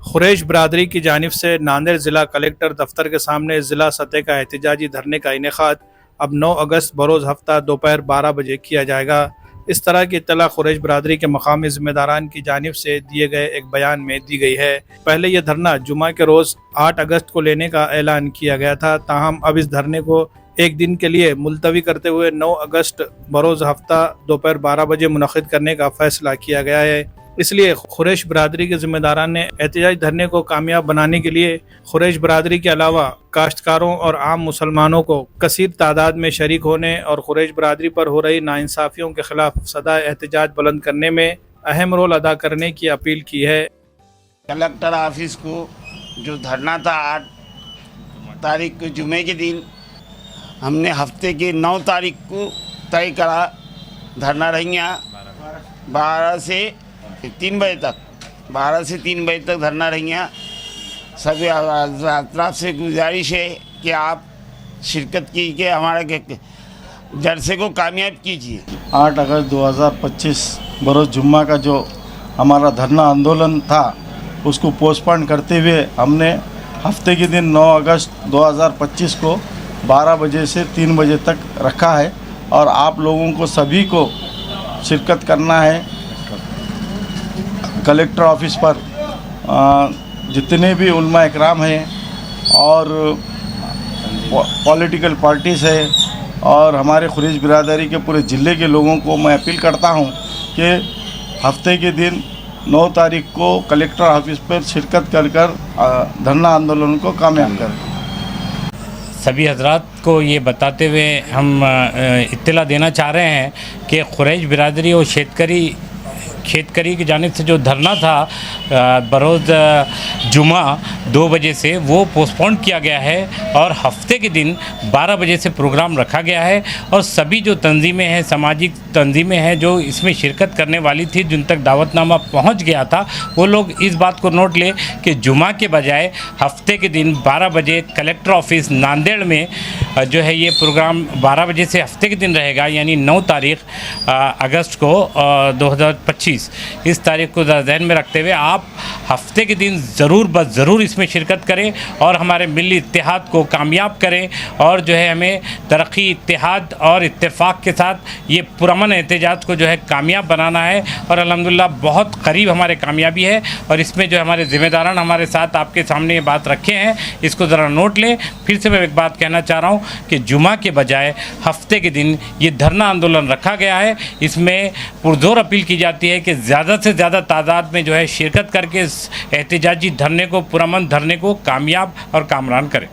खुरैश बरादरी की जानिब से नांदेड़ ज़िला कलेक्टर दफ्तर के सामने ज़िला सतह का एहतजाजी धरने का इनेकाद अब 9 अगस्त बरोज़ हफ्ता दोपहर 12 बजे किया जाएगा। इस तरह की इत्तला खुरैश बरादरी के मकामी ज़िम्मेदारान की जानिब से दिए गए एक बयान में दी गई है। पहले यह धरना जुमा के रोज़ 8 अगस्त को लेने का ऐलान किया गया था, ताहम अब इस धरने को एक दिन के लिए मुलतवी करते हुए 9 अगस्त बरोज़ हफ्ता दोपहर 12 बजे मुनक़िद करने का फ़ैसला किया गया है। इसलिए खुरैश बरादरी के ज़िम्मेदारान ने एहतजाज धरने को कामयाब बनाने के लिए खुरैश बरादरी के अलावा काश्तकारों और आम मुसलमानों को कसीर तादाद में शरीक होने और खुरैश बरादरी पर हो रही नाइंसाफ़ियों के खिलाफ सदा एहतजाज बुलंद करने में अहम रोल अदा करने की अपील की है। कलेक्टर ऑफिस को जो धरना था 8 तारीख को जुमे के दिन, हमने हफ्ते की 9 तारीख को तय करा। धरना रहेंगे 12 से 3 बजे तक, 12 से 3 बजे तक धरना रहेंगे। सभी अतराफ से गुजारिश है कि आप शिरकत कीजिए, हमारे जलसे को कामयाब कीजिए। 8 अगस्त 2025 बरोज़ जुम्मा का जो हमारा धरना आंदोलन था उसको पोस्टपोन करते हुए हमने हफ्ते के दिन 9 अगस्त 2025 को 12 बजे से 3 बजे तक रखा है और आप लोगों को सभी को शिरकत करना है। कलेक्टर ऑफिस पर जितने भी उलमा इकराम हैं और पॉलिटिकल पार्टीज़ है और हमारे खुरैश बिरादरी के पूरे ज़िले के लोगों को मैं अपील करता हूं कि हफ्ते के दिन 9 तारीख को कलेक्टर ऑफिस पर शिरकत कर धरना आंदोलन को कामयाब करें। सभी हजरात को ये बताते हुए हम इत्तला देना चाह रहे हैं कि खुरैश बिरादरी और शेतकरी की जानिब से जो धरना था बरोज़ जुमा 2 बजे से वो पोस्टपोन किया गया है और हफ्ते के दिन 12 बजे से प्रोग्राम रखा गया है। और सभी जो तंजीमें हैं, सामाजिक तंजीमें हैं जो इसमें शिरकत करने वाली थी, जिन तक दावतनामा पहुंच गया था, वो लोग इस बात को नोट ले कि जुमा के बजाय हफ्ते के दिन 12 बजे कलेक्टर ऑफिस नांदेड़ में जो है ये प्रोग्राम 12 बजे से हफ्ते के दिन रहेगा, यानी 9 तारीख अगस्त को 2025। इस तारीख को ध्यान में रखते हुए आप हफ्ते के दिन ज़रूर बस ज़रूर इसमें शिरकत करें और हमारे मिली इत्तेहाद को कामयाब करें और जो है हमें तरक्की, इत्तेहाद और इत्तेफाक के साथ ये पुरअमन एहतजाज को जो है कामयाब बनाना है। और अल्हम्दुलिल्लाह बहुत करीब हमारे कामयाबी है और इसमें जो हमारे ज़िम्मेदारान हमारे साथ आपके सामने ये बात रखे हैं, इसको ज़रा नोट लें। फिर से मैं एक बात कहना चाह रहा हूँ कि जुमा के बजाय हफ्ते के दिन ये धरना आंदोलन रखा गया है। इसमें पुरजोर अपील की जाती है कि ज़्यादा से ज़्यादा तादाद में जो है शिरकत करके इस एहतजाजी धरने को, पुरअमन धरने को कामयाब और कामरान करें।